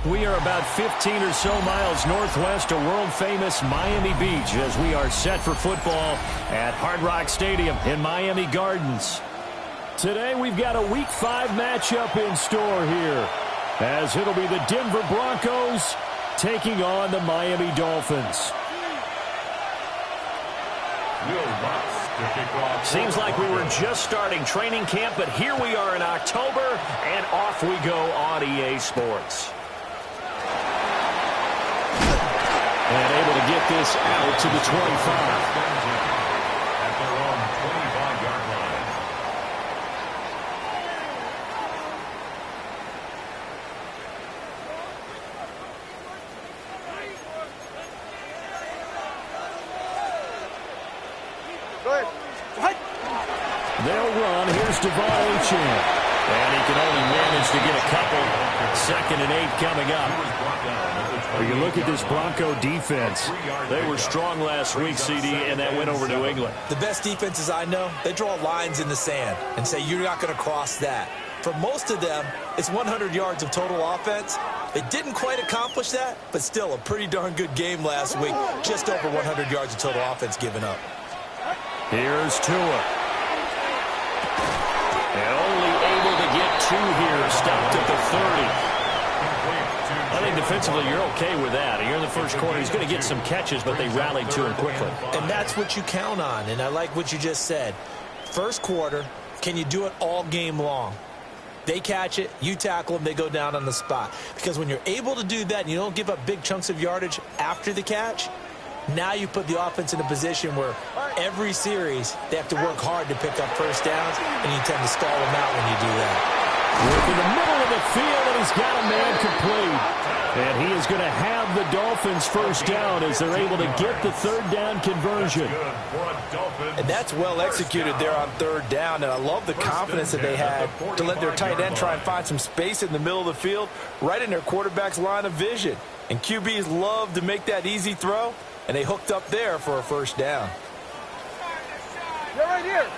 We are about 15 or so miles northwest of world-famous Miami Beach as we are set for football at Hard Rock Stadium in Miami Gardens. Today we've got a Week 5 matchup in store here, as it'll be the Denver Broncos taking on the Miami Dolphins. Seems like we were just starting training camp, but here we are in October, and off we go on EA Sports. And able to get this out to the 25. At their own 25-yard line. They'll run. Here's Devon Achane. And he can only manage to get a couple. 2nd and 8 coming up. Well, you look at this Bronco defense. They were strong last week, CD, and that went over New England. The best defenses I know, they draw lines in the sand and say you're not going to cross that. For most of them, it's 100 yards of total offense. They didn't quite accomplish that, but still a pretty darn good game last week. Just over 100 yards of total offense given up. Here's Tua. And only able to get 2 here. Stopped at the 30. I think defensively you're okay with that. You're in the first quarter. He's going to get some catches, but they rallied to him quickly. And that's what you count on, and I like what you just said. First quarter, can you do it all game long? They catch it, you tackle them, they go down on the spot. Because when you're able to do that and you don't give up big chunks of yardage after the catch, now you put the offense in a position where every series they have to work hard to pick up first downs, and you tend to stall them out when you do that. Work in the middle of the field, and he's got a man complete. And he is going to have the Dolphins first down as they're able to get the 3rd down conversion. And that's well executed there on 3rd down, and I love the confidence that they had to let their tight end try and find some space in the middle of the field, right in their quarterback's line of vision. And QBs love to make that easy throw, and they hooked up there for a first down. You're right here.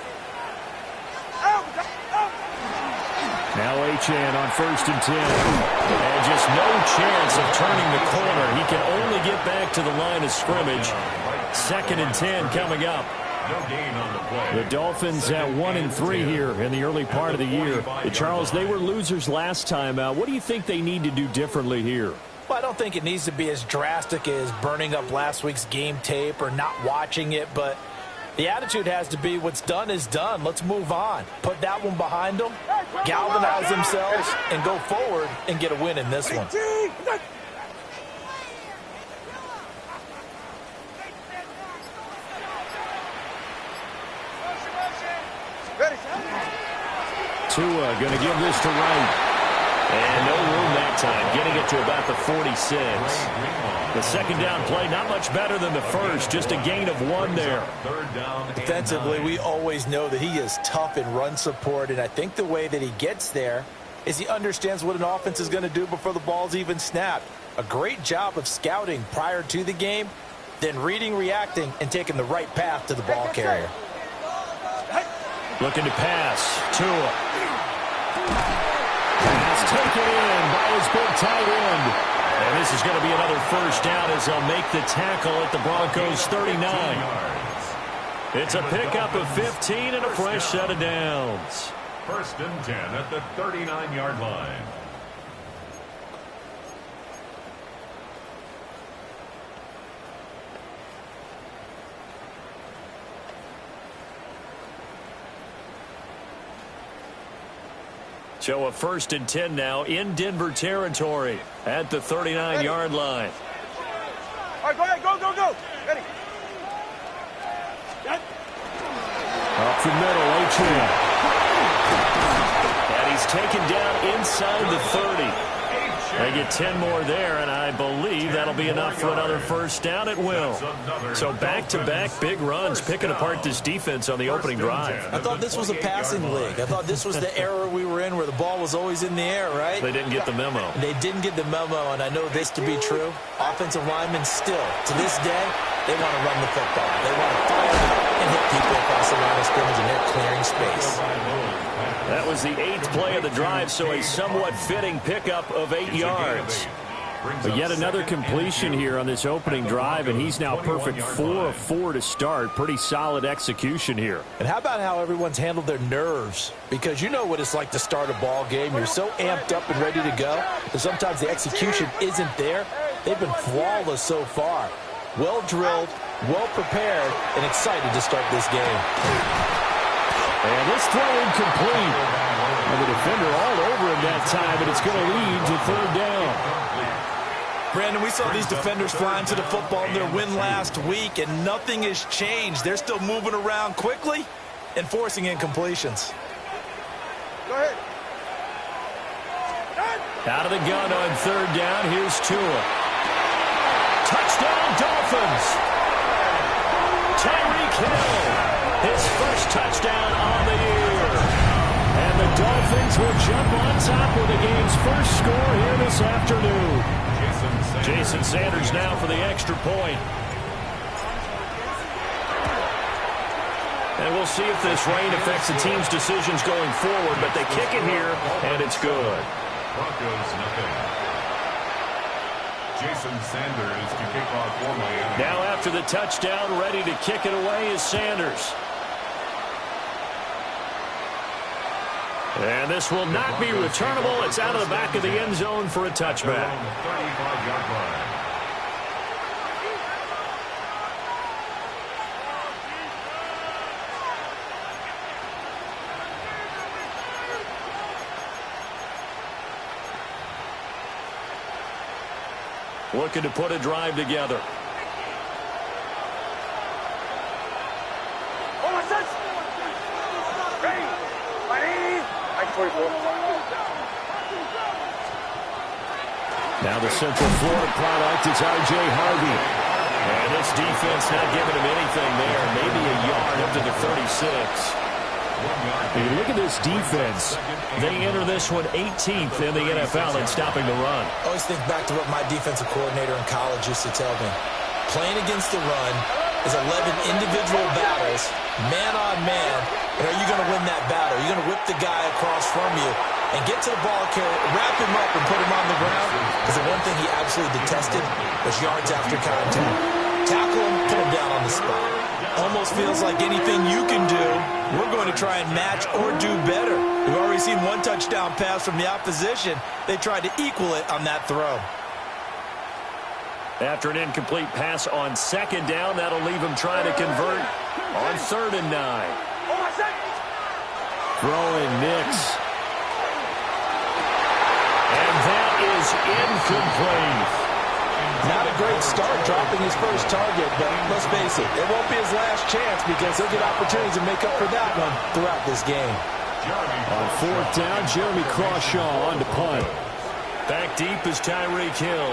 Now Achane on 1st and 10. And just no chance of turning the corner. He can only get back to the line of scrimmage. 2nd and 10 coming up. The Dolphins at 1-3 here in the early part of the year. Charles, they were losers last time out. What do you think they need to do differently here? Well, I don't think it needs to be as drastic as burning up last week's game tape or not watching it, but the attitude has to be what's done is done. Let's move on. Put that one behind them, galvanize themselves, and go forward and get a win in this one. Tua going to give this to Wright. And no room that time, getting it to about the 46. The 2nd down play, not much better than the first, just a gain of 1 there. Defensively, we always know that he is tough in run support, and I think the way that he gets there is he understands what an offense is going to do before the ball's even snapped. A great job of scouting prior to the game, then reading, reacting, and taking the right path to the ball carrier. Looking to pass. Tua. Pass taken in by his big tight end. And this is going to be another first down as they'll make the tackle at the Broncos' 39. It's a pickup of 15 and a fresh set of downs. 1st and 10 at the 39-yard line. So a 1st and 10 now in Denver territory at the 39-yard line. All right, go ahead, go, go, go. Ready. Up the middle, Achane. And he's taken down inside the 30. They get 10 more there, and I believe that'll be enough for another first down at will. So back-to-back big runs, picking apart this defense on the opening drive. I thought this was a passing league. I thought this was the era we were in where the ball was always in the air, right? They didn't get the memo. They didn't get the memo, and I know this to be true. Offensive linemen still, to this day, they want to run the football. They want to fire and hit people across the line of scrimmage, and they're clearing space. That was the 8th play of the drive, so a somewhat fitting pickup of 8 yards. But yet another completion here on this opening drive, and he's now perfect 4 of 4 to start. Pretty solid execution here. And how about how everyone's handled their nerves? Because you know what it's like to start a ball game. You're so amped up and ready to go that sometimes the execution isn't there. They've been flawless so far. Well drilled, well prepared, and excited to start this game. And this throw incomplete. And the defender all over him that time, and it's going to lead to third down. Brandon, we saw these defenders flying to the football in their win last week, and nothing has changed. They're still moving around quickly and forcing incompletions. Go ahead. Out of the gun on third down. Here's Tua. Touchdown, Dolphins. Tyreek Hill, his first touchdown on the year. And the Dolphins will jump on top with the game's first score here this afternoon. Jason Sanders now for the extra point. And we'll see if this rain affects the team's decisions going forward, but they kick it here, and it's good. Broncos, nothing. Jason Sanders to kick off for Miami. Now after the touchdown, ready to kick it away is Sanders. And this will not be returnable. It's out of the back of the end zone for a touchback. 35-yard line. Looking to put a drive together. Now the Central Florida product is R.J. Harvey. And this defense not giving him anything there. Maybe a yard up to the 36. Hey, look at this defense. They enter this one 18th in the NFL in stopping the run. I always think back to what my defensive coordinator in college used to tell me. Playing against the run is 11 individual battles, man on man. And are you going to win that battle? Are you going to whip the guy across from you and get to the ball carrier, wrap him up, and put him on the ground? Because the one thing he absolutely detested was yards after contact. Tackle him, put him down on the spot. Almost feels like anything you can do, we're going to try and match or do better. We've already seen one touchdown pass from the opposition. They tried to equal it on that throw. After an incomplete pass on second down, that'll leave him trying to convert on 3rd and 9. Throwing Nix. And that is incomplete. Not a great start dropping his first target, but let's face it, it won't be his last chance because he'll get opportunities to make up for that one throughout this game. On 4th down, Jeremy Crawshaw on to punt. Back deep is Tyreek Hill.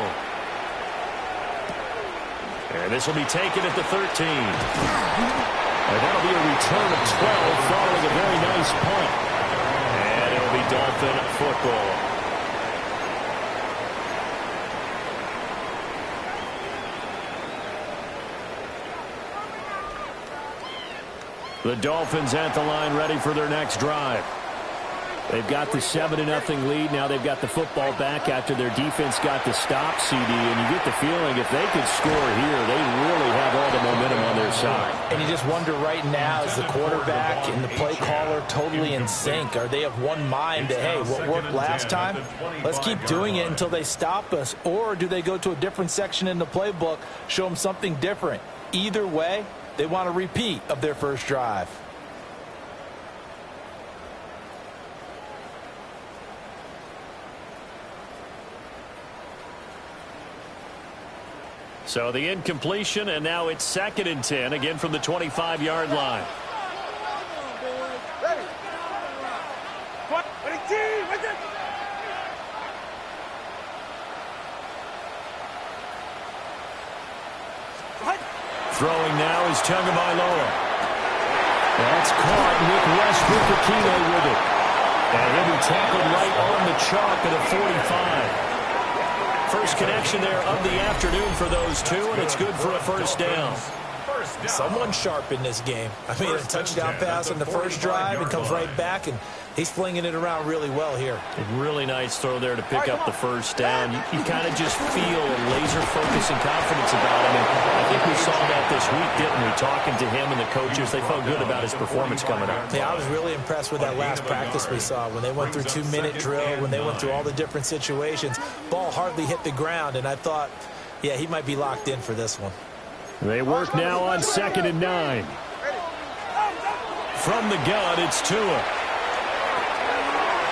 And this will be taken at the 13. And that'll be a return of 12 following a very nice punt. And it'll be Dolphin football. The Dolphins at the line ready for their next drive. They've got the 7-0 lead. Now they've got the football back after their defense got the stop, CD. And you get the feeling if they could score here, they really have all the momentum on their side. And you just wonder right now, is the quarterback and the play caller totally in sync? Are they of one mind that, hey, what worked last time? Let's keep doing it until they stop us. Or do they go to a different section in the playbook, show them something different? Either way, they want a repeat of their first drive. So the incompletion, and now it's 2nd and 10, again from the 25-yard line. Ready. Ready, team. Right there. Throwing now is Tagovailoa. That's caught. Nick Westbrook Akine with it. And he'll be tackled right on the chalk at a 45. First connection there of the afternoon for those two, and it's good for a first down. Someone sharp in this game. I mean, a touchdown pass on the first drive and comes right back and He's flinging it around really well here. A really nice throw there to pick up the first down. You kind of just feel a laser focus and confidence about him. And I think we saw that this week, didn't we? Talking to him and the coaches, they felt good about his performance coming up. Yeah, I was really impressed with that last practice we saw when they went through 2-minute drill, when they went through all the different situations. Ball hardly hit the ground, and I thought, yeah, he might be locked in for this one. They work now on 2nd and 9. From the gun, it's Tua.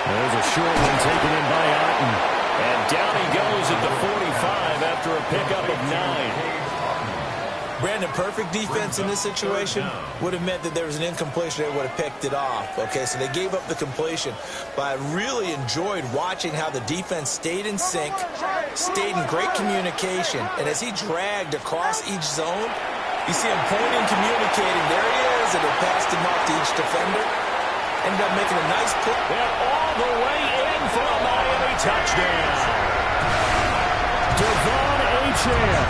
There's a short one taken in by Otten. And down he goes at the 45 after a pickup of 9. Brandon, perfect defense in this situation would have meant that there was an incompletion. They would have picked it off. Okay, so they gave up the completion. But I really enjoyed watching how the defense stayed in sync, stayed in great communication. And as he dragged across each zone, you see him pointing, communicating. There he is, and they passed him off to each defender. Ended up making a nice pull. And all the way in for a Miami touchdown. Devon Achane,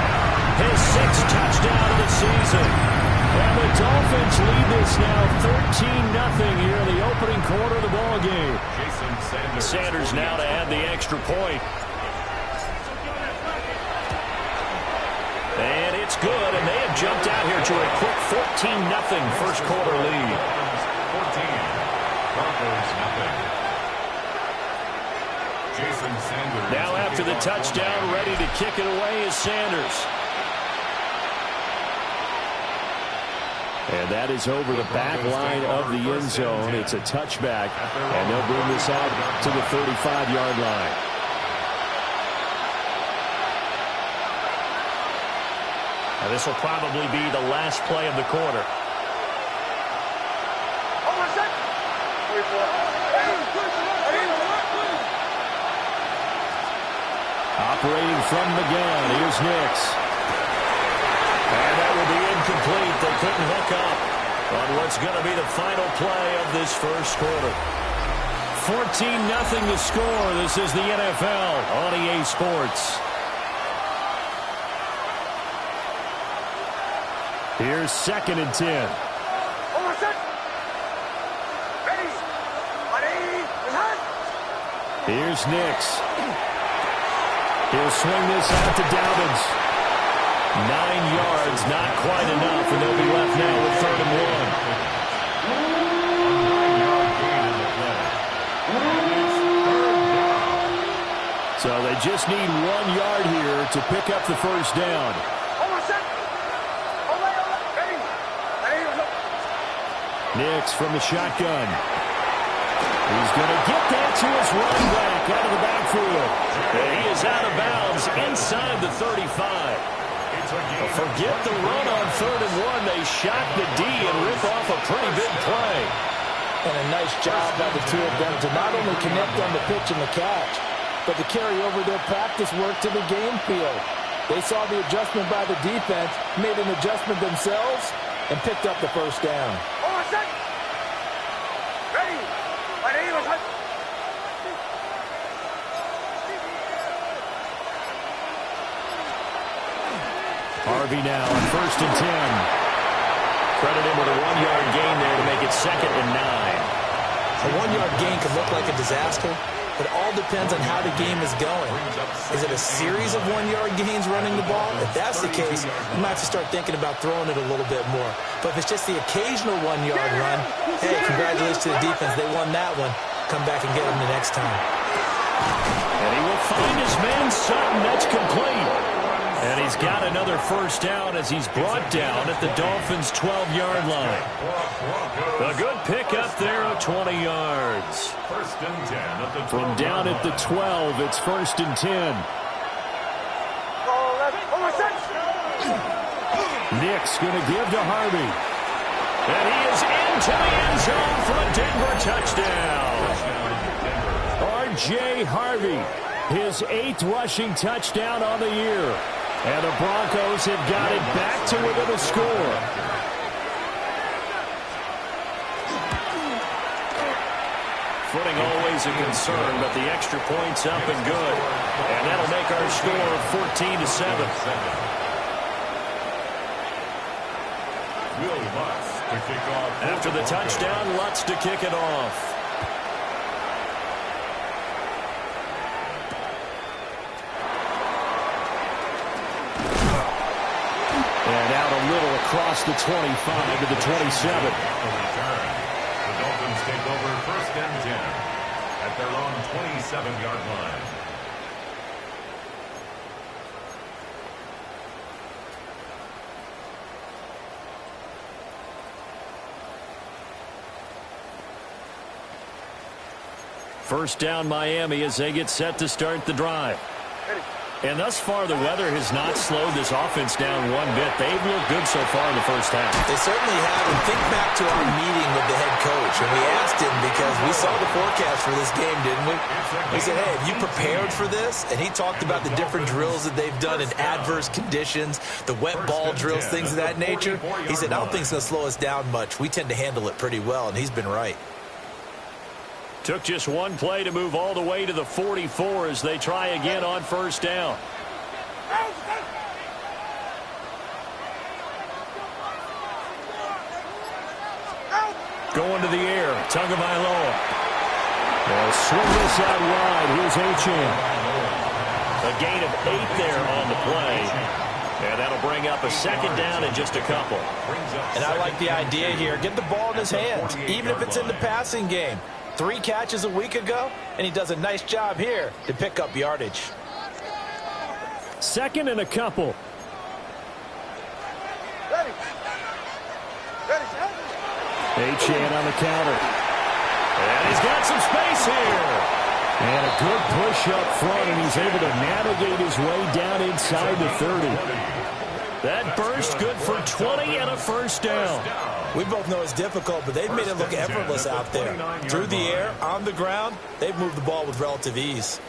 his 6th touchdown of the season. And the Dolphins lead this now 13-0 here in the opening quarter of the ball game. Sanders now to add the extra point. And it's good, and they have jumped out here to a quick 14-0 first quarter lead. 14. Broncos, nothing. Jason Sanders. Now after the touchdown, ready to kick it away is Sanders. And that is over the back line of the end zone. It's a touchback, and they'll bring this out to the 35-yard line. Now this will probably be the last play of the quarter. Operating from the gun, here's Nix. And that will be incomplete. They couldn't hook up on what's going to be the final play of this first quarter. 14-0 to score. This is the NFL on EA Sports. Here's 2nd and 10. Here's Nix. He'll swing this out to Dobbins. 9 yards, not quite enough, and they'll be left now with 3rd and 1. So they just need 1 yard here to pick up the first down. Nix from the shotgun. He's going to get that to his running back out of the backfield. And he is out of bounds inside the 35. Forget the run on 3rd and 1. They shot the D and rip off a pretty big play. And a nice job by the two of them to not only connect on the pitch and the catch, but to carry over their practice work to the game field. They saw the adjustment by the defense, made an adjustment themselves, and picked up the first down. Harvey now on 1st and 10. Credit him with a 1-yard gain there to make it 2nd and 9. A 1-yard gain can look like a disaster, but it all depends on how the game is going. Is it a series of 1-yard gains running the ball? If that's the case, you might have to start thinking about throwing it a little bit more. But if it's just the occasional 1-yard run, hey, congratulations to the defense. They won that one. Come back and get them the next time. And he will find his man Sutton. That's complete. And he's got another first down as he's brought down at the Dolphins' 12-yard line. A good pickup there of 20 yards. From down at the 12, it's 1st and 10. Nick's going to give to Harvey. And he is into the end zone for a Denver touchdown. R.J. Harvey, his 8th rushing touchdown on the year. And the Broncos have got it back to within a score. Footing always a concern, but the extra point's up and good. And that'll make our score 14-7. After the touchdown, Lutz to kick it off. And out a little across the 25 to the 27. The Dolphins take over 1st and 10 at their own 27-yard line. First down Miami as they get set to start the drive. And thus far, the weather has not slowed this offense down one bit. They've looked good so far in the first half. They certainly have. And think back to our meeting with the head coach. And we asked him because we saw the forecast for this game, didn't we? We said, hey, have you prepared for this? And he talked about the different drills that they've done in adverse conditions, the wet ball drills, things of that nature. He said, I don't think it's going to slow us down much. We tend to handle it pretty well, and he's been right. Took just one play to move all the way to the 44 as they try again on first down. Going to the air, Tagovailoa. They'll swing this out wide. Here's Achane. A gain of 8 there on the play. And that'll bring up a second down in just a couple. And I like the idea here. Get the ball in his hands, even if it's in the passing game. 3 catches a week ago, and he does a nice job here to pick up yardage. Second and a couple. Achane on the counter. And he's got some space here. And a good push up front, and he's able to navigate his way down inside the 30. That burst good for 20 and a first down. We both know it's difficult, but they've made it look effortless out there. Through the air, on the ground, they've moved the ball with relative ease.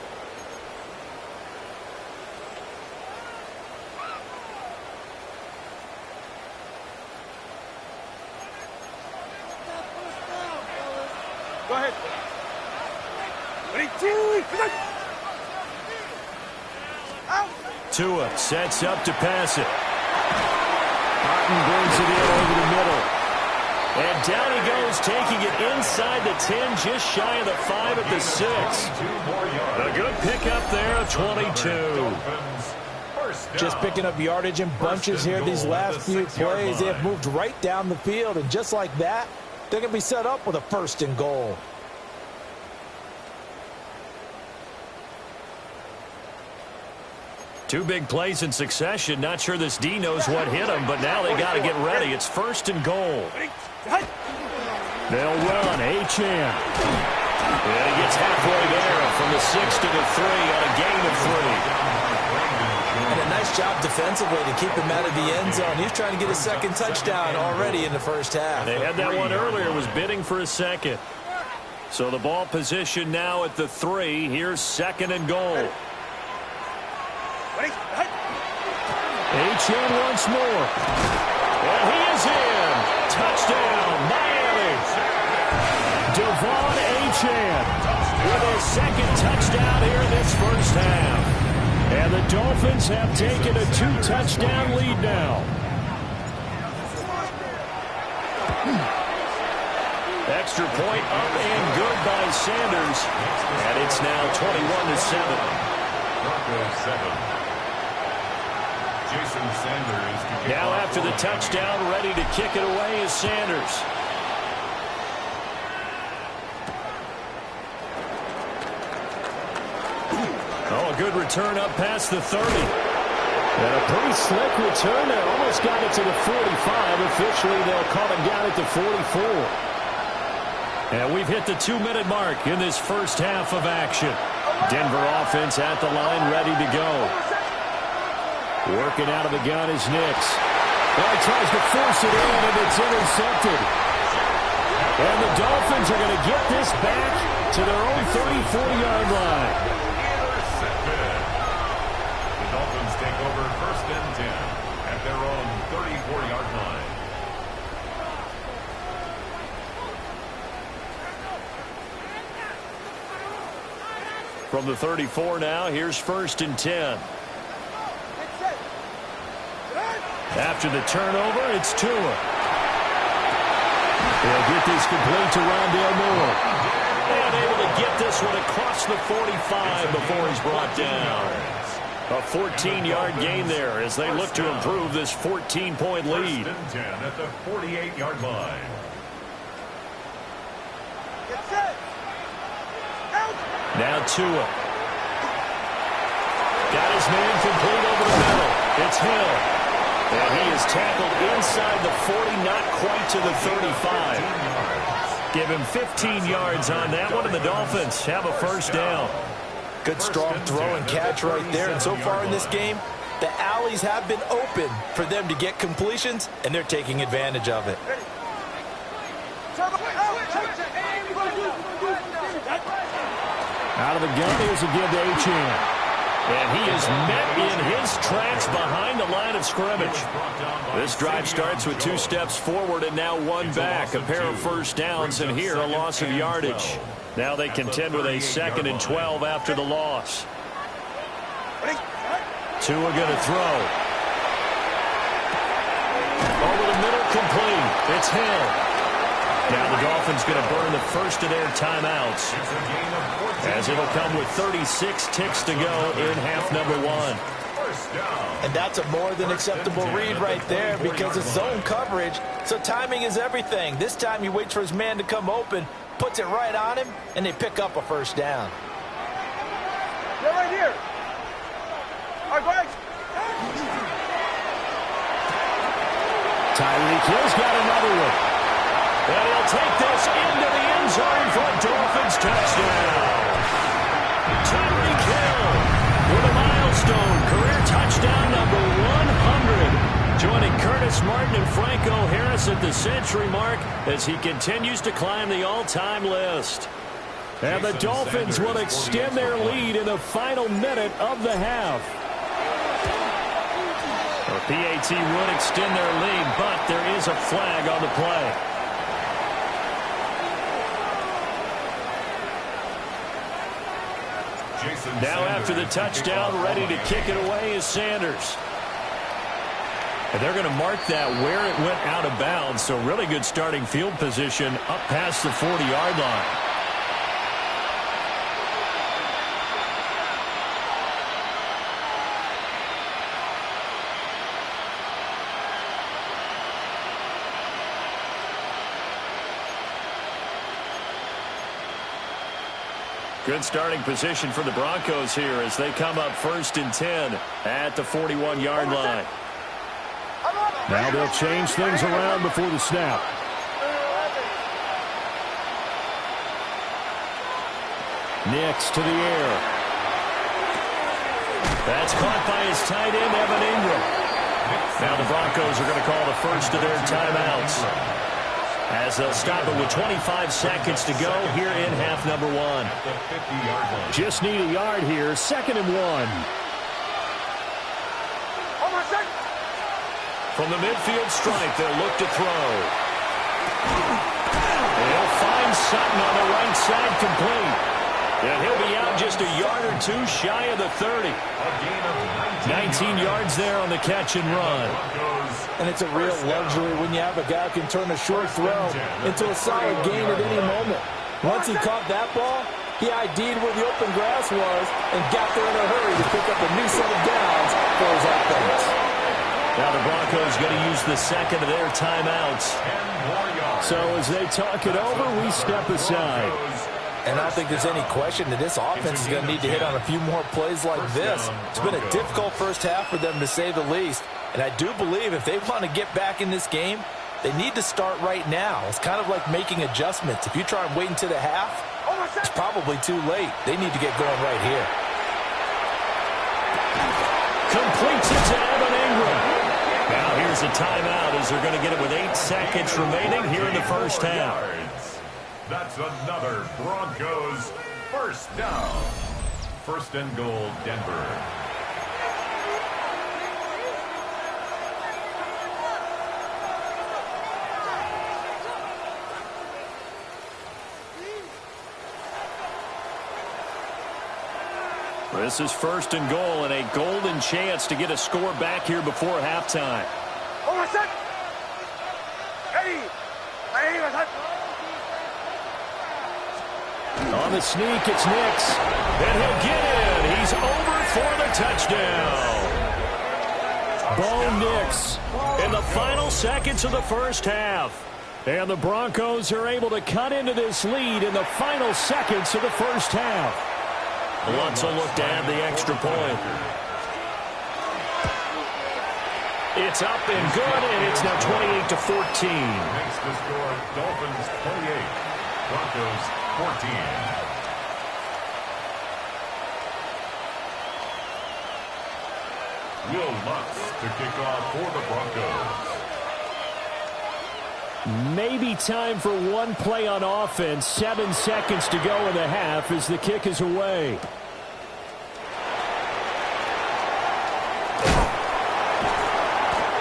Go ahead. Tua sets up to pass it. Martin brings it in over the middle. And down he goes, taking it inside the 10, just shy of the 5 at the 6. A good pickup there of 22. Just picking up yardage in bunches here these last few plays. They have moved right down the field, and just like that, they're going to be set up with a 1st and goal. Two big plays in succession. Not sure this D knows what hit him, but now they got to get ready. It's 1st and goal. They'll run. Achane. And he gets halfway there from the 6 to the 3 on a gain of 3. And a nice job defensively to keep him out of the end zone. He's trying to get a second touchdown already in the first half. They had that one earlier, was bidding for a second. So the ball position now at the 3. Here's 2nd and goal. Achane once more. And he is in. Touchdown, Miami. Devon Achane with his 2nd touchdown here in this first half. And the Dolphins have taken a 2-touchdown lead now. Extra point up and good by Sanders. And it's now 21-7. Broncos 7. Jason Sanders. Now after the touchdown, ready to kick it away is Sanders. Oh, a good return up past the 30. And a pretty slick return there. Almost got it to the 45. Officially, they'll call it down at the 44. And we've hit the 2-minute mark in this first half of action. Denver offense at the line, ready to go. Working out of the gun is Nix. Well, he tries to force it in, and it's intercepted. And the Dolphins are going to get this back to their own 34-yard line. The Dolphins take over 1st and 10 at their own 34-yard line. From the 34 now, here's 1st and 10. After the turnover, it's Tua. They'll get this complete to Rondale Moore. And able to get this one across the 45 before he's brought down. A 14-yard gain there as they look to improve this 14-point lead. 1st and 10 at the 48-yard line. Get set. Out. Now Tua. Got his man complete over the middle. It's Hill. And he is tackled inside the 40, not quite to the 35. Give him 15 yards on that one, and the Dolphins have a first down. Good strong throw and catch right there. And so far in this game, the alleys have been open for them to get completions, and they're taking advantage of it. Out of the gun, here's a give to Achane. And he is met in his tracks behind the line of scrimmage. This drive starts with 2 steps forward and now 1 back. A pair of first downs, and here a loss of yardage. Now they contend with a 2nd and 12 after the loss. Tua going to throw. Over the middle, complete. It's Hill. Now the Dolphins going to burn the first of their timeouts, as it'll come with 36 ticks to go in half number 1. And that's a more than acceptable read right there because it's zone coverage, so timing is everything. This time he waits for his man to come open, puts it right on him, and they pick up a first down. They're right here. All right, go ahead. Tyreek Hill's got another one. And he'll take this into the end zone for a Dolphins touchdown. Tyreek Hill with a milestone career touchdown number 100. Joining Curtis Martin and Franco Harris at the century mark as he continues to climb the all-time list. And the Dolphins will extend their lead in the final minute of the half. The PAT would extend their lead, but there is a flag on the play. Now after the touchdown, ready to kick it away is Sanders. And they're going to mark that where it went out of bounds, so really good starting field position up past the 40-yard line. Good starting position for the Broncos here as they come up 1st and 10 at the 41-yard line. Now they'll change things around before the snap. Nix to the air. That's caught by his tight end, Evan Ingram. Now the Broncos are going to call the first of their timeouts, as they'll stop it with 25 seconds to go here in half number 1. Just need a yard here, 2nd and 1. From the midfield stripe, they'll look to throw. They'll find Sutton on the right side, complete. And he'll be out just a yard or 2 shy of the 30. 19 yards there on the catch and run. And it's a real luxury when you have a guy who can turn a short throw into a solid gain at any moment. Once he caught that ball, he ID'd where the open grass was and got there in a hurry to pick up a new set of downs for his offense. Now the Broncos going to use the 2nd of their timeouts. So as they talk it over, we step aside. And I don't think there's any question that this offense is going to need to hit on a few more plays like this. It's been a difficult first half for them, to say the least. And I do believe if they want to get back in this game, they need to start right now. It's kind of like making adjustments. If you try and wait until the half, it's probably too late. They need to get going right here. Completes it to Evan Ingram. Now here's a timeout as they're going to get it with 8 seconds remaining here in the first half. That's another Broncos first down. 1st and goal, Denver. This is 1st and goal and a golden chance to get a score back here before halftime. On the sneak, it's Nix. And he'll get in. He's over for the touchdown. Bo Nix in the final seconds of the first half. And the Broncos are able to cut into this lead in the final seconds of the first half. Lutz will look to add the extra point. It's up and good, and it's now 28-14. Makes the score Dolphins 28, Broncos 14. Will Lutz to kick off for the Broncos. Maybe time for one play on offense. 7 seconds to go in the half as the kick is away.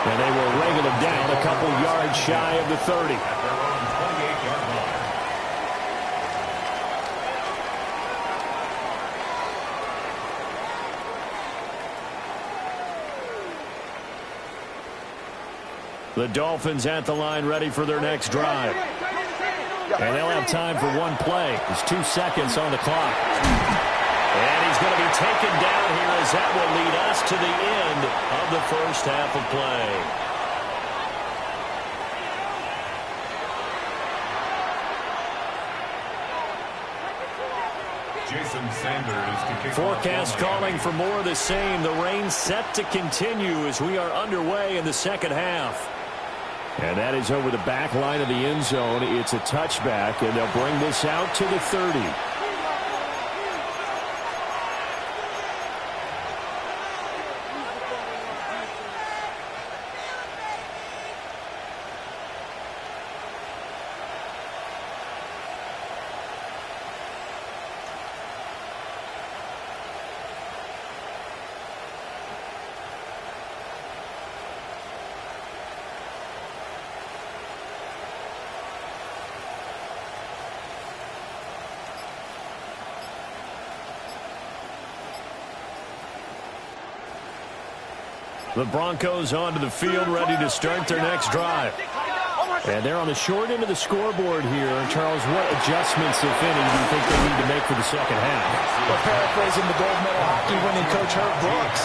And they will wrangle him down a couple yards shy of the 30. At their own 28-yard line. The Dolphins at the line ready for their next drive. And they'll have time for one play. There's 2 seconds on the clock. And he's going to be taken down here as that will lead us to the end of the first half of play. Jason Sanders to kick Forecast off. calling for more of the same. The rain set to continue as we are underway in the second half. And that is over the back line of the end zone. It's a touchback, and they'll bring this out to the 30. The Broncos onto the field, ready to start their next drive. And they're on the short end of the scoreboard here. And Charles, what adjustments, if any, do you think they need to make for the second half? Well, paraphrasing the gold medal hockey winning coach Herb Brooks,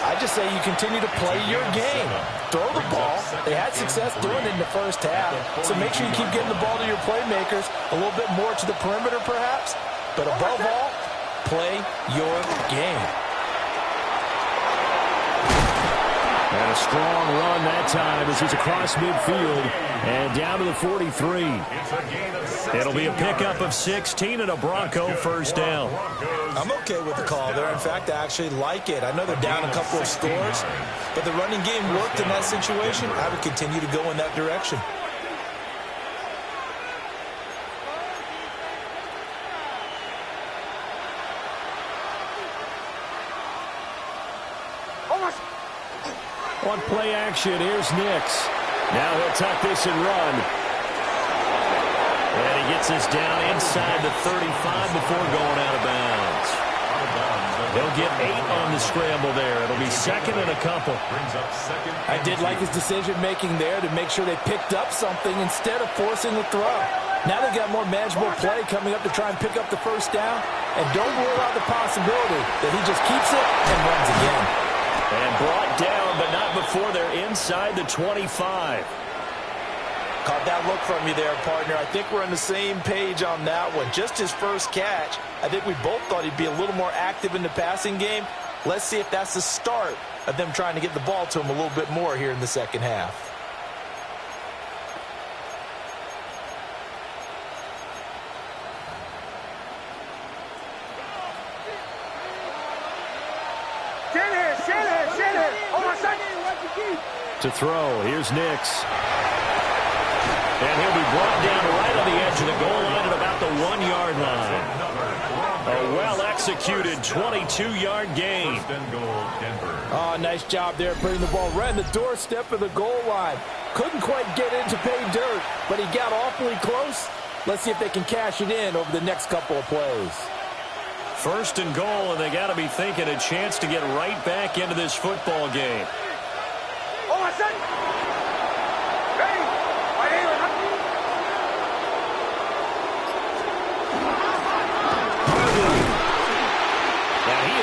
I just say you continue to play your game. Throw the ball. They had success doing it in the first half. So make sure you keep getting the ball to your playmakers, a little bit more to the perimeter perhaps. But above all, play your game. And a strong run that time as he's across midfield and down to the 43. It'll be a pickup of 16 and a Bronco first down. I'm okay with the call there. In fact, I actually like it. I know they're down a couple of scores, but the running game worked in that situation. I would continue to go in that direction. On play action, here's Nix. Now he'll tuck this and run. And he gets this down inside the 35 before going out of bounds. They'll get 8 on the scramble there. It'll be second and a couple. I did like his decision-making there to make sure they picked up something instead of forcing the throw. Now they've got more manageable play coming up to try and pick up the first down. And don't rule out the possibility that he just keeps it and runs again. And brought down, but not before they're inside the 25. Caught that look from you there, partner. I think we're on the same page on that one. Just his first catch. I think we both thought he'd be a little more active in the passing game. Let's see if that's the start of them trying to get the ball to him a little bit more here in the second half. To throw, here's Nix. And he'll be brought down right on the edge of the goal line at about the 1-yard line. A well-executed 22-yard gain. Oh, nice job there putting the ball right in the doorstep of the goal line. Couldn't quite get in to pay dirt, but he got awfully close. Let's see if they can cash it in over the next couple of plays. First and goal, and they got to be thinking a chance to get right back into this football game.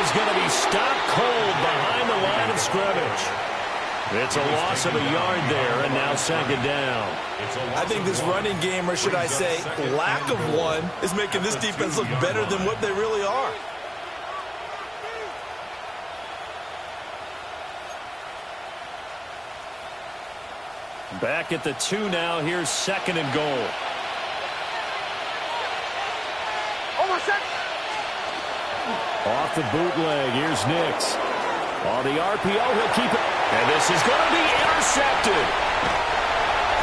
is going to be stopped cold behind the line of scrimmage. It's a loss of a yard there, and now second down. I think this running game, or should I say lack of one, is making this defense look better than what they really are. Back at the 2 now. Here's second and goal. Off the bootleg. Here's Nix. On the RPO, he'll keep it. And this is going to be intercepted.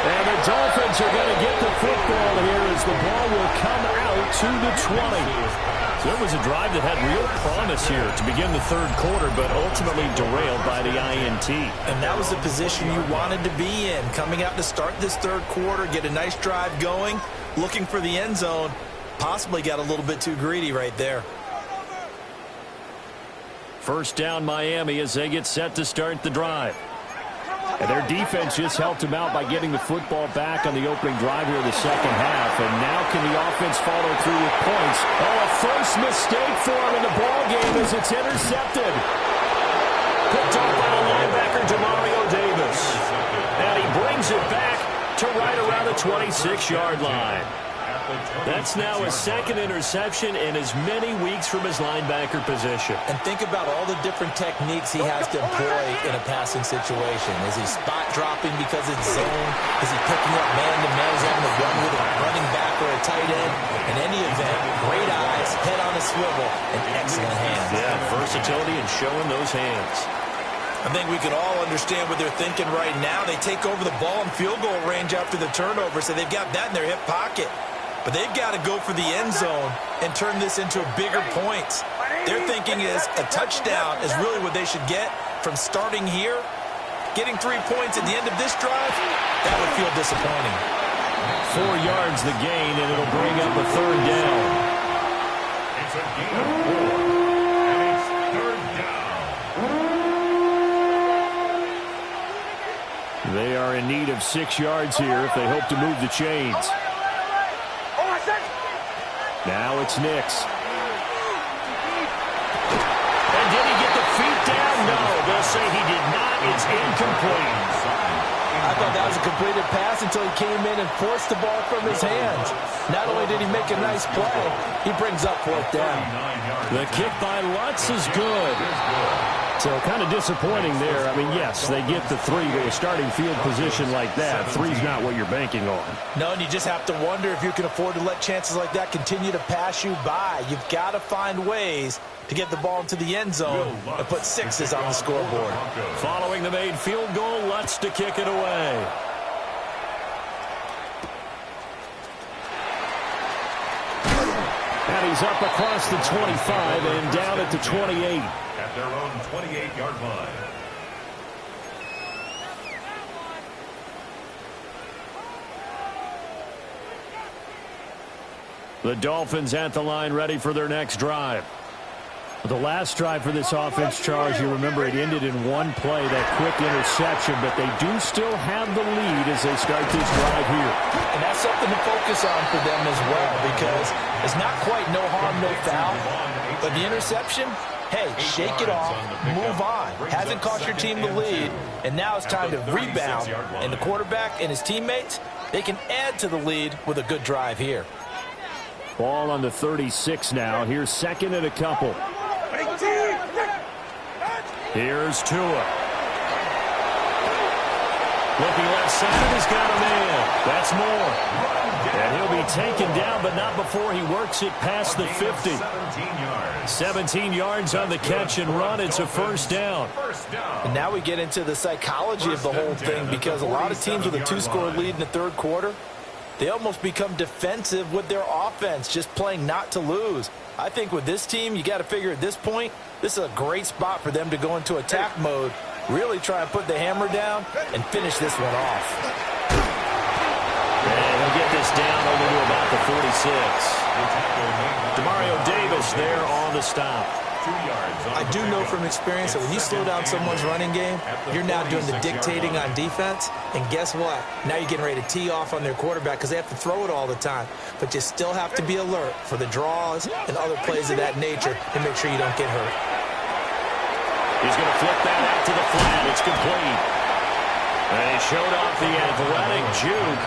And the Dolphins are going to get the football here as the ball will come out to the 20. So it was a drive that had real promise here to begin the third quarter, but ultimately derailed by the INT. And that was the position you wanted to be in. Coming out to start this third quarter, get a nice drive going, looking for the end zone. Possibly got a little bit too greedy right there. First down Miami as they get set to start the drive. And their defense just helped them out by getting the football back on the opening drive here in the second half. And now can the offense follow through with points? Oh, a first mistake for him in the ball game as it's intercepted. Picked up by the linebacker, Demario Davis. And he brings it back to right around the 26-yard line. That's now his second interception in as many weeks from his linebacker position. And think about all the different techniques he has to employ in a passing situation. Is he spot dropping because it's zone? Is he picking up man-to-man? Is he having to run with a running back or a tight end? In any event, great eyes, head on a swivel, and excellent hands. Yeah, versatility and showing those hands. I think we can all understand what they're thinking right now. They take over the ball in field goal range after the turnover, so they've got that in their hip pocket. But they've got to go for the end zone and turn this into bigger points. Their thinking is a touchdown is really what they should get from starting here. Getting 3 points at the end of this drive, that would feel disappointing. 4 yards the gain, and it'll bring up a third down. It's a gain of 4, and it's third down. They are in need of 6 yards here if they hope to move the chains. Now it's Nix. And did he get the feet down? No, they'll say he did not. It's incomplete. I thought that was a completed pass until he came in and forced the ball from his hands. Not only did he make a nice play, he brings up fourth down. The kick by Lutz is good. So kind of disappointing there. I mean, yes, they get the 3 to a starting field position like that. 3's not what you're banking on. No, and you just have to wonder if you can afford to let chances like that continue to pass you by. You've got to find ways to get the ball into the end zone and put 6s on the scoreboard. Following the made field goal, Lutz to kick it away. And he's up across the 25 and down at the 28. At their own 28-yard line. The Dolphins at the line ready for their next drive. The last drive for this offense, Charles, you remember it ended in one play, that quick interception, but they do still have the lead as they start this drive here. And that's something to focus on for them as well, because it's not quite no harm, no foul, but the interception, hey, shake it off, move on. Hasn't cost your team the lead, and now it's time to rebound. And the quarterback and his teammates, they can add to the lead with a good drive here. Ball on the 36 now. Here's second and a couple. Here's Tua. Looking left side, he's got a man. That's more. And he'll be taken down, but not before he works it past the 50. 17 yards on the catch and run. It's a first down. And now we get into the psychology of the whole thing, because a lot of teams with a 2-score lead in the third quarter, they almost become defensive with their offense, just playing not to lose. I think with this team, you got to figure at this point, this is a great spot for them to go into attack mode, really try and put the hammer down and finish this one off. And he'll get this down over to about the 46. Demario Davis there on the stop. I do know from experience that when you slow down someone's running game, you're now doing the dictating on defense. And guess what? Now you're getting ready to tee off on their quarterback because they have to throw it all the time. But you still have to be alert for the draws and other plays of that nature and make sure you don't get hurt. He's going to flip that out to the flat. It's complete. And he showed off the athletic juke.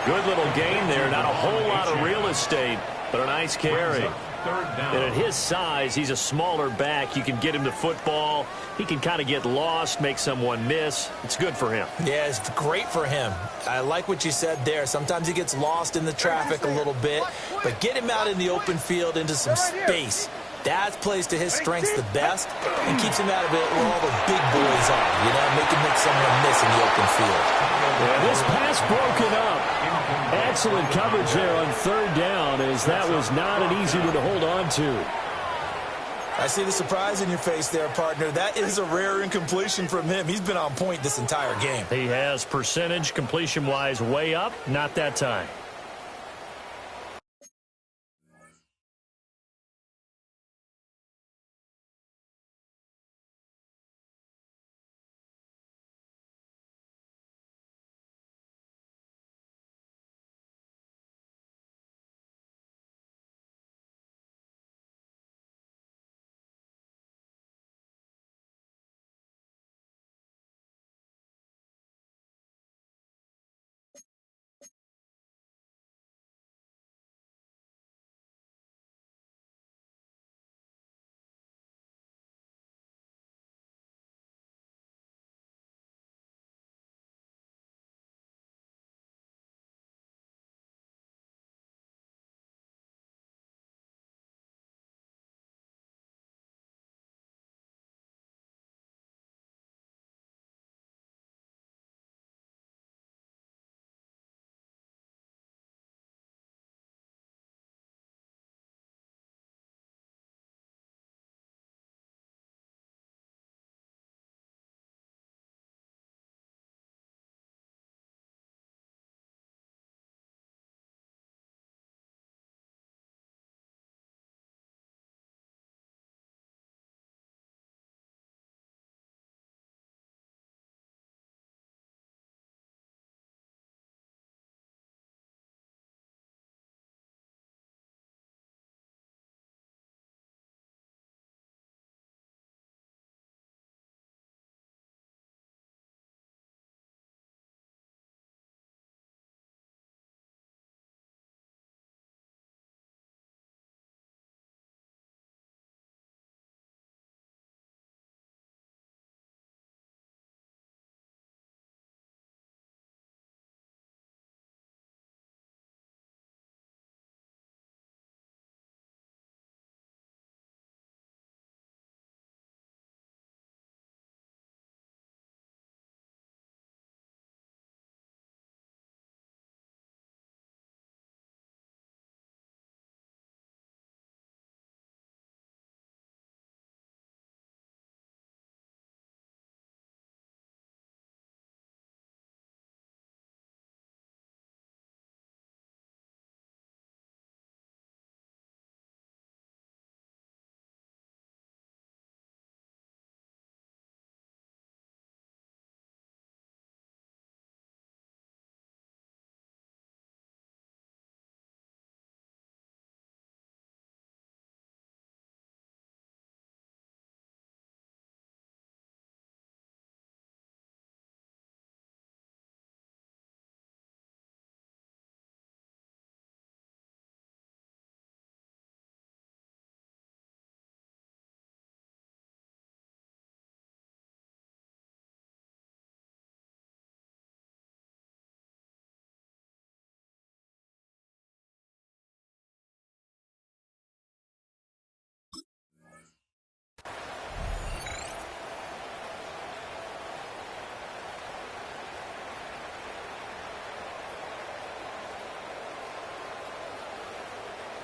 Good little gain there. Not a whole lot of real estate, but a nice carry. And at his size, he's a smaller back. You can get him to football. He can kind of get lost, make someone miss. It's good for him. Yeah, it's great for him. I like what you said there. Sometimes he gets lost in the traffic a little bit, but get him out in the open field into some space. That plays to his strengths the best and keeps him out of it where all the big boys are, you know, make someone miss in the open field. Yeah, this pass broken up. Excellent coverage there on third down, as that was not an easy one to hold on to. I see the surprise in your face there, partner. That is a rare incompletion from him. He's been on point this entire game. He has percentage completion-wise way up, not that time.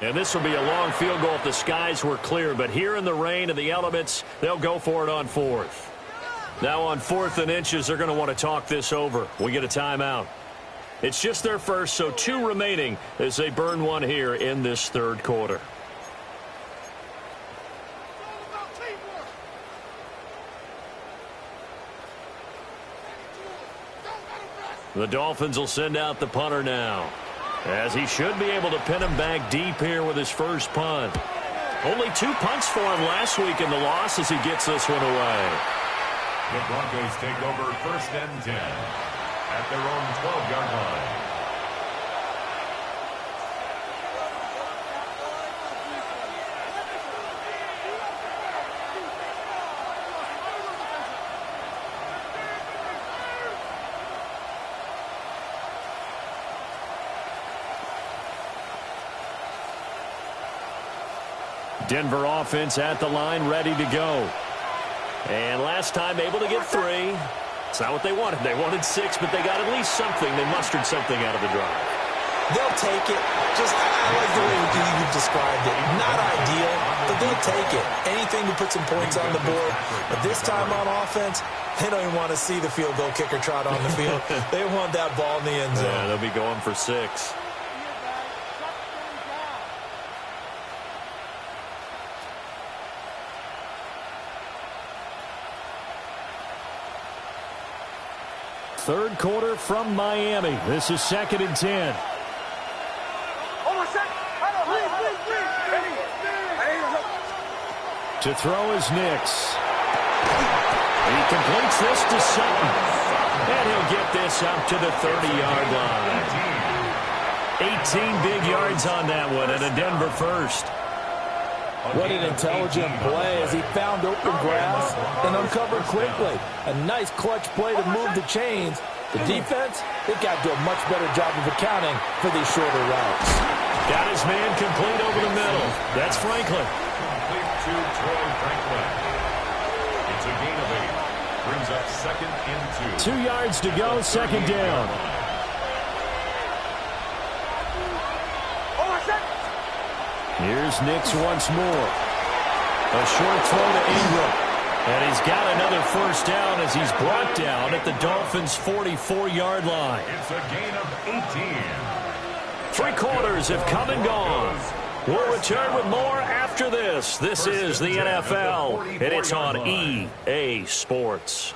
And this will be a long field goal if the skies were clear. But here in the rain and the elements, they'll go for it on fourth. Now on 4th and inches, they're going to want to talk this over. We get a timeout. It's just their first, so 2 remaining as they burn one here in this third quarter. The Dolphins will send out the punter now, as he should be able to pin him back deep here with his first punt. Only 2 punts for him last week in the loss as he gets this one away. The Broncos take over 1st and 10 at their own 12-yard line. Denver offense at the line, ready to go. And last time able to get 3. It's not what they wanted. They wanted 6, but they got at least something. They mustered something out of the drive. They'll take it. I like the way you've described it. Not ideal, but they'll take it. Anything to put some points on the board. But this time on offense, they don't even want to see the field goal kicker trot on the field. They want that ball in the end zone. Yeah, they'll be going for 6. Third quarter from Miami. This is 2nd and 10. To throw is Nix. He completes this to Sutton. And he'll get this up to the 30-yard line. 18 big yards on that one, and a Denver first. What an intelligent play as he found open grass and uncovered quickly. A nice clutch play to move the chains. The defense, they got to do a much better job of accounting for these shorter routes. Got his man complete over the middle. That's Franklin. Complete to Troy Franklin. It's a gain of 8. Brings up 2nd and 2. 2 yards to go, 2nd down. Here's Nix once more. A short throw to Ingram. And he's got another first down as he's brought down at the Dolphins' 44-yard line. It's a gain of 18. 3 quarters have come and gone. We'll return with more after this. This is the NFL, and it's on EA Sports.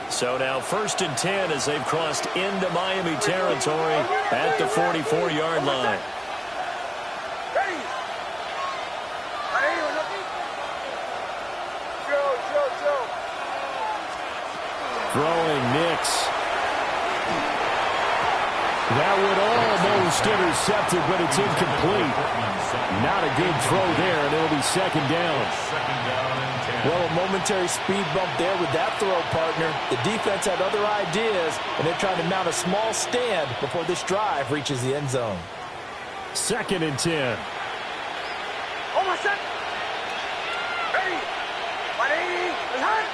So now 1st and 10 as they've crossed into Miami territory at the 44-yard line. Throwing Nix. That would almost intercepted, but it's incomplete. Not a good throw there, and it'll be 2nd down. Well, a momentary speed bump there with that throw, partner. The defense had other ideas, and they're trying to mount a small stand before this drive reaches the end zone. 2nd and 10. Almost set. Ready. 180. Behind.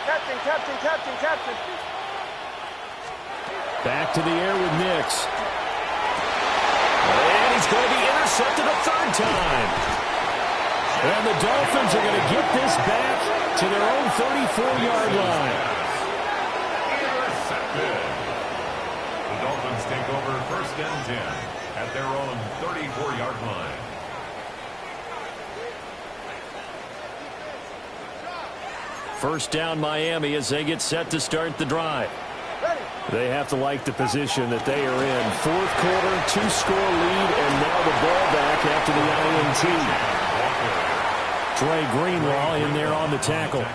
Captain. Back to the air with Nix. And he's going to be intercepted a 3rd time. And the Dolphins are going to get this back to their own 34-yard line. Intercepted. The Dolphins take over 1st and 10 at their own 34-yard line. First down Miami as they get set to start the drive. They have to like the position that they are in. 4th quarter, 2-score lead, and now the ball back after the INT. Dre Greenlaw in there on the tackle.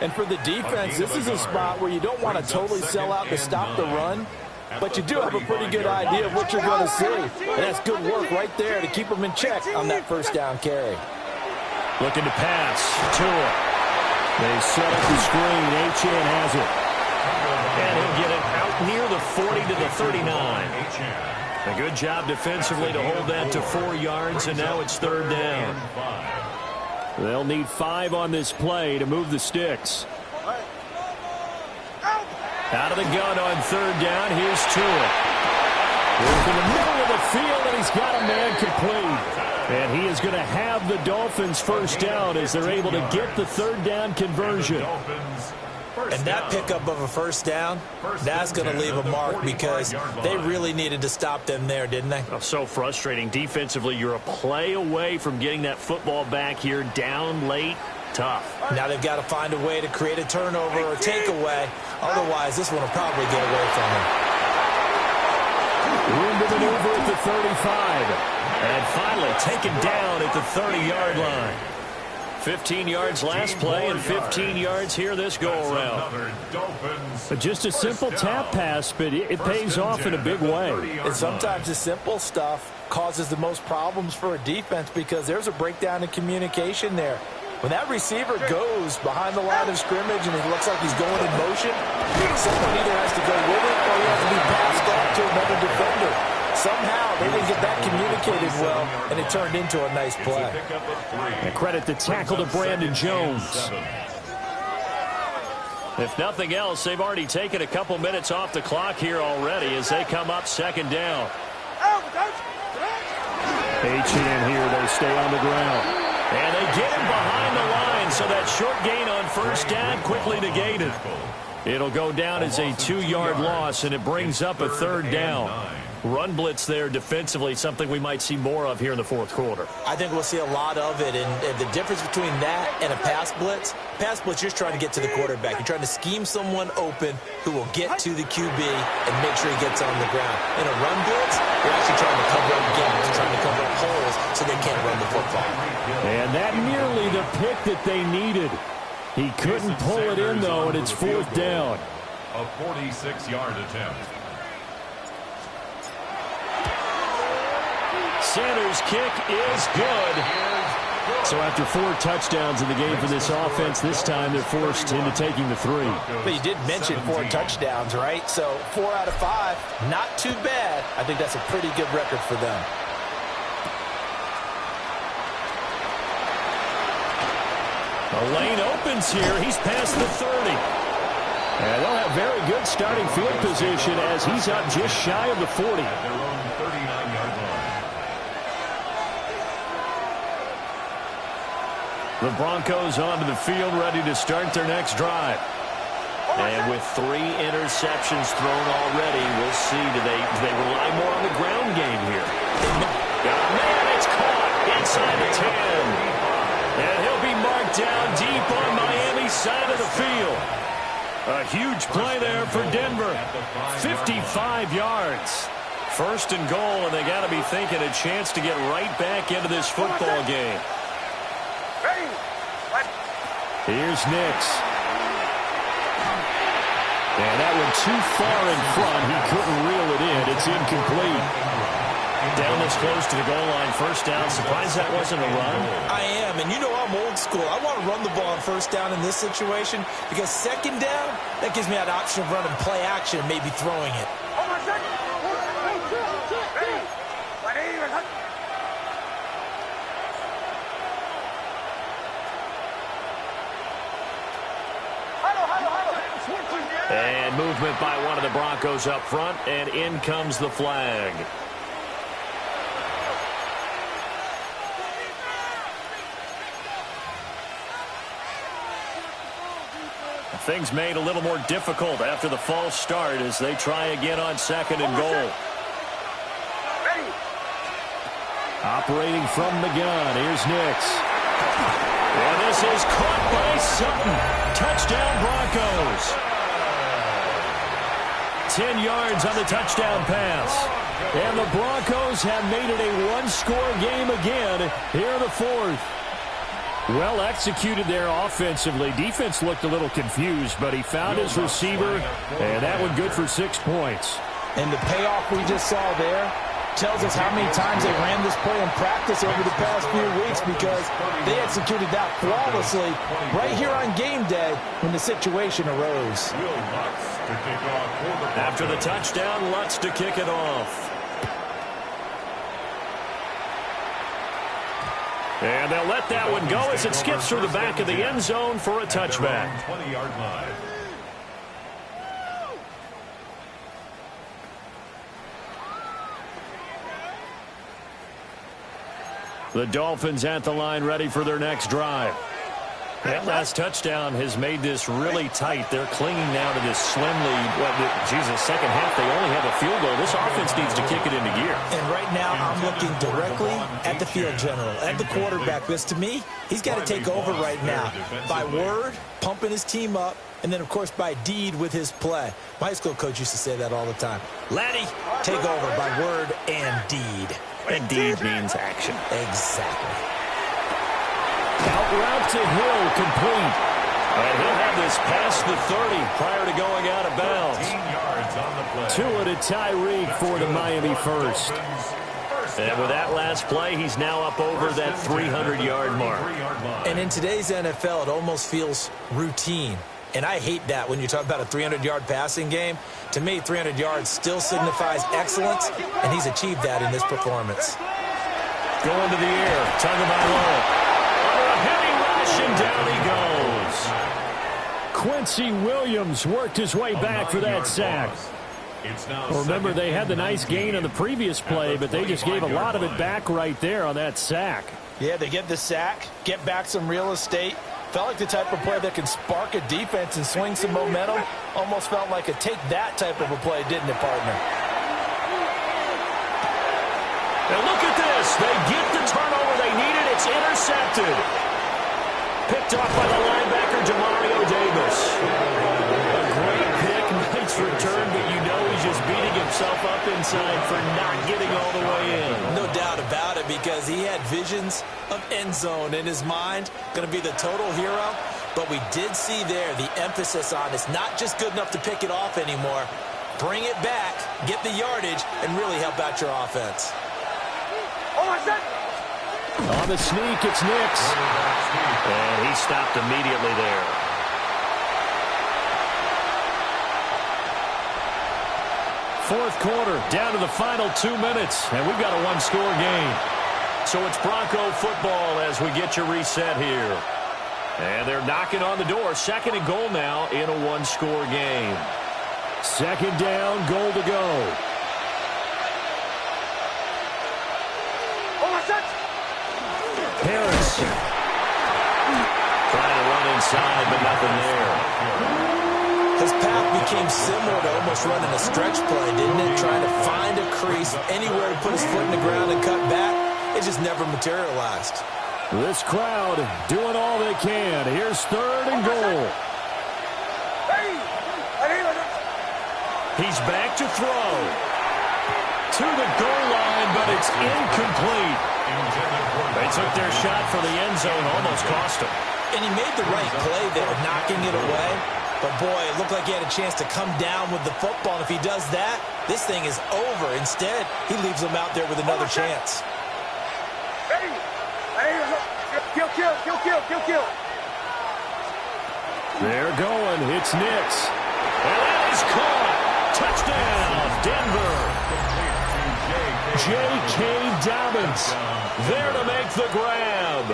And for the defense, this is a spot where you don't want to totally sell out to stop the run, but you do have a pretty good idea of what you're going to see. And that's good work right there to keep them in check on that 1st down carry. Looking to pass. Tua. They set up the screen. Achane has it. And he'll get it out near the 40 to the 39. A good job defensively to hold that to 4 yards, and now it's 3rd down. They'll need 5 on this play to move the sticks. Out of the gun on 3rd down. Here's Tua. He's in the middle of the field, and he's got a man complete. And he is going to have the Dolphins' first down as they're able to get the 3rd down conversion. Dolphins And that pickup of a first down, that's going to leave a mark because they really needed to stop them there, didn't they? Oh, so frustrating. Defensively, you're a play away from getting that football back here, down late. Tough. Now they've got to find a way to create a turnover or takeaway. Otherwise, this one will probably get away from them. Room to maneuver at the 35. And finally taken down at the 30-yard line. 15 yards last play and 15 yards here this go-around. Just a simple tap pass, but it pays off in a big way. And sometimes the simple stuff causes the most problems for a defense because there's a breakdown in communication there. When that receiver goes behind the line of scrimmage and it looks like he's going in motion, someone either has to go with it or he has to be passed off to another defender. Somehow they didn't get that communicated well, and it turned into a nice play. And credit the tackle to Brandon Jones. If nothing else, they've already taken a couple minutes off the clock here already as they come up second down. H.N. here, they stay on the ground. And they get him behind the line, so that short gain on first down quickly negated. It'll go down as a 2-yard loss, and it brings up a third down. Run blitz there defensively, something we might see more of here in the fourth quarter. I think we'll see a lot of it, and the difference between that and a pass blitz, you're trying to get to the quarterback. You're trying to scheme someone open who will get to the QB and make sure he gets on the ground. In a run blitz, you're actually trying to cover up gaps, trying to cover up holes so they can't run the football. And that nearly the pick that they needed. He couldn't pull it in, though, and it's fourth down. A 46-yard attempt. Sanders' kick is good. So after 4 touchdowns in the game for this offense, this time they're forced into taking the 3. But you did mention 4 touchdowns, right? So 4 out of 5, not too bad. I think that's a pretty good record for them. The lane opens here. He's past the 30. And they'll have very good starting field position as he's up just shy of the 40. At their own 39-yard line. The Broncos onto the field, ready to start their next drive. And with 3 interceptions thrown already, we'll see, do they rely more on the ground game here? Man, it's caught inside the 10. And he'll be marked down deep on Miami's side of the field. A huge play there for Denver. 55 yards. First and goal, and they got to be thinking a chance to get right back into this football game. Here's Nix. And that one too far in front. He couldn't reel it in. It's incomplete. Down this close to the goal line, first down. Surprised that wasn't a run? I am, and you know I'm old school. I want to run the ball on first down in this situation because second down, that gives me that option of running play action and maybe throwing it. And movement by one of the Broncos up front, and in comes the flag. Things made a little more difficult after the false start as they try again on second and goal. Operating from the gun, here's Nix. And this is caught by Sutton. Touchdown Broncos. 10 yards on the touchdown pass. And the Broncos have made it a one-score game again here in the fourth. Well executed there offensively. Defense looked a little confused, but he found his receiver, and that one good for 6 points. And the payoff we just saw there tells us how many times they ran this play in practice over the past few weeks because they executed that flawlessly right here on game day when the situation arose. After the touchdown, Lutz to kick it off. And they'll let that one go as it skips through the back of the end zone for a touchback. 20-yard line. The Dolphins at the line ready for their next drive. That last touchdown has made this really tight. They're clinging now to this slim lead. Jesus, second half, they only have a field goal. This offense needs to kick it into gear. And right now, I'm looking directly at the field general, at the quarterback. Because to me, he's got to take over right now. By word, pumping his team up, and then, of course, by deed with his play. My high school coach used to say that all the time. Laddie, take over by word and deed. And deed means action. Exactly. Out route to Hill, complete. And he'll have this past the 30 prior to going out of bounds. 15 yards on the play. Tua to Tyreek for the Miami first. And with that last play, he's now up over that 300-yard mark. And in today's NFL, it almost feels routine. And I hate that when you talk about a 300-yard passing game. To me, 300 yards still signifies excellence, and he's achieved that in this performance. Going to the air, Tonga by low. Under a heavy rush, and down he goes. Quincy Williams worked his way back for that sack. Remember, they had the nice gain on the previous play, but they just gave a lot of it back right there on that sack. Yeah, they get the sack, get back some real estate. Felt like the type of play that can spark a defense and swing some momentum. Almost felt like a take that type of a play, didn't it, partner? And look at this. They get the turnover they needed. It's intercepted. Picked off by the linebacker, Demario Davis. A great pick, nice return, but you know he's just beating himself up inside for not getting all the way in. No doubt about it, because he had visions of end zone in his mind. Going to be the total hero. But we did see there the emphasis on it's not just good enough to pick it off anymore. Bring it back, get the yardage, and really help out your offense. On the sneak, it's Nix. And he stopped immediately there. Fourth quarter, down to the final 2 minutes, and we've got a one-score game. So it's Bronco football as we get you reset here. And they're knocking on the door. Second and goal now in a one-score game. Second down, goal to go. Harris. Trying to run inside, but nothing there. His path became similar to almost running a stretch play, didn't it? Trying to find a crease, anywhere to put his foot in the ground and cut back. It just never materialized. This crowd doing all they can. Here's third and goal. He's back to throw. To the goal line, but it's incomplete. They took their shot for the end zone, almost cost him. And he made the right play there, knocking it away. But, boy, it looked like he had a chance to come down with the football. And if he does that, this thing is over. Instead, he leaves him out there with another chance. Kill. They're going. It's Nix. And that is caught. Touchdown, Denver. J.K. Dobbins there to make the grab.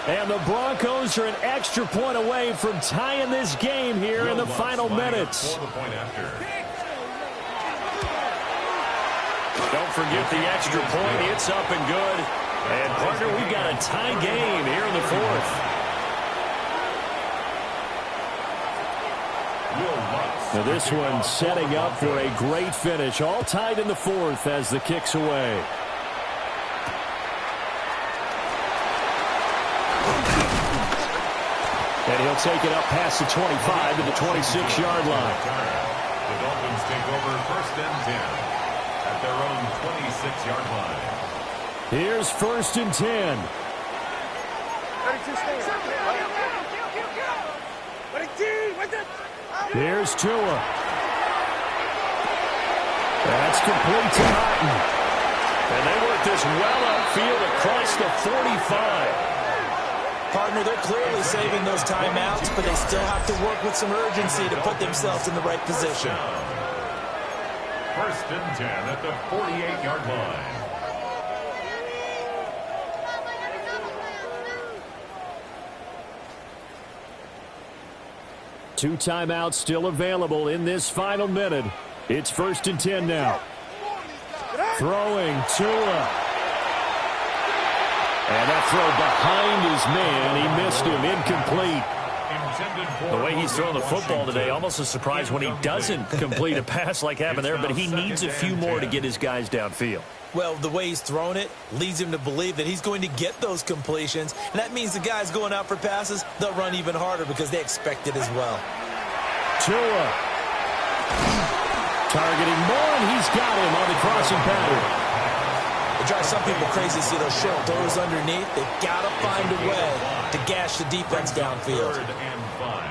And the Broncos are an extra point away from tying this game here in the final minutes. Don't forget the extra point. It's up and good. And, partner, we've got a tie game here in the fourth. Now this one setting up for a great finish. All tied in the fourth as the kick's away. And he'll take it up past the 25 to the 26-yard line. The Dolphins take over first and 10 at their own 26-yard line. Here's first and 10. Here's Tua. That's complete to Martin. And they work this well upfield across the 45. Partner, they're clearly saving those timeouts, but they still have to work with some urgency to put themselves in the right position. First and 10 at the 48-yard line. Two timeouts still available in this final minute. It's first and 10 now. Throwing Tua. And that throw behind his man. He missed him. Incomplete. The way he's throwing the football today, almost a surprise when he doesn't complete a pass like happened there, but he needs a few more to get his guys downfield. Well, the way he's thrown it leads him to believe that he's going to get those completions, and that means the guys going out for passes, they'll run even harder because they expect it as well. Tua. Targeting more, and he's got him on the crossing pattern. It drives some people crazy to see those short throws underneath. They've got to find a way to gash the defense downfield.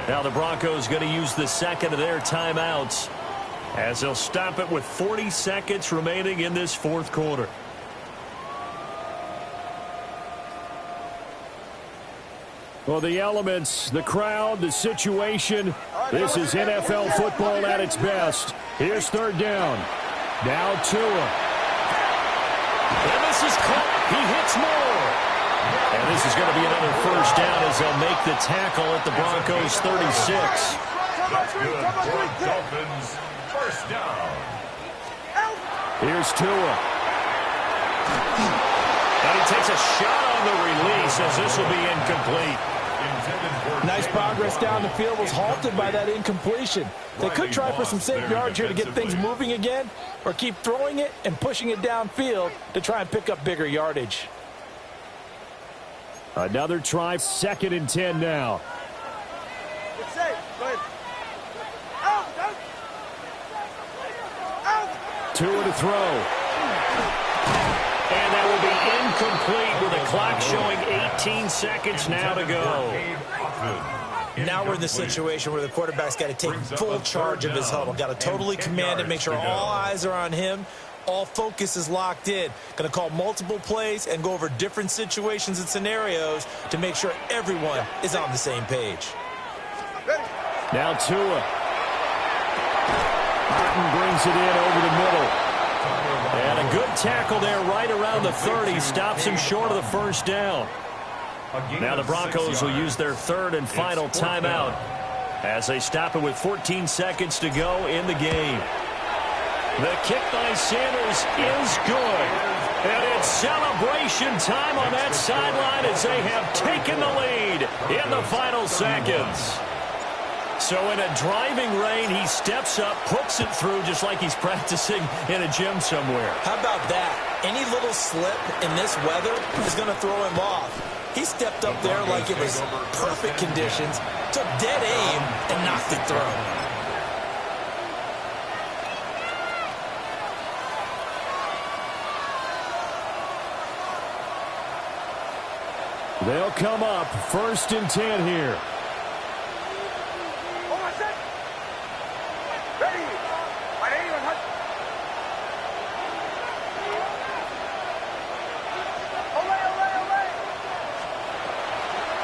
Now the Broncos going to use the second of their timeouts as they'll stop it with 40 seconds remaining in this fourth quarter. Well, the elements, the crowd, the situation, this is NFL football at its best. Here's third down. Now Tua. And this is caught. He hits more. And this is going to be another first down as they'll make the tackle at the Broncos 36. That's good for Dolphins. First down. Here's Tua. And he takes a shot on the release as this will be incomplete. Nice progress down the field, was halted by that incompletion. They could try for some safe yards here to get things moving again, or keep throwing it and pushing it downfield to try and pick up bigger yardage. Another try, 2nd and 10 now. It's safe. Go ahead. Out, out. Out. Tua to throw. And that will be incomplete with a clock showing 18 seconds now to go. Now we're in the situation where the quarterback's got to take full charge of his huddle. Got to totally command it, make sure all eyes are on him. All focus is locked in. Going to call multiple plays and go over different situations and scenarios to make sure everyone is on the same page. Now Tua. Martin brings it in over the middle. And a good tackle there right around the 30. Stops him short of the first down. Now the Broncos will use their third and final timeout as they stop it with 14 seconds to go in the game. The kick by Sanders is good. And it's celebration time on that sideline as they have taken the lead in the final seconds. So in a driving rain, he steps up, puts it through just like he's practicing in a gym somewhere. How about that? Any little slip in this weather is going to throw him off. He stepped up there like it was perfect conditions, took dead aim, and knocked it through. They'll come up 1st and 10 here.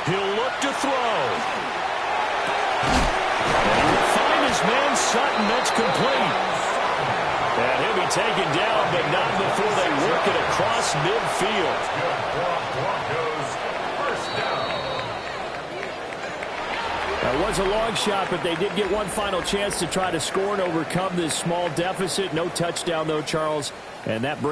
He'll look to throw. And he will find his man Sutton. That's complete. And he'll be taken down, but not before they work it across midfield. That was a long shot, but they did get one final chance to try to score and overcome this small deficit. No touchdown, though, Charles. And that brings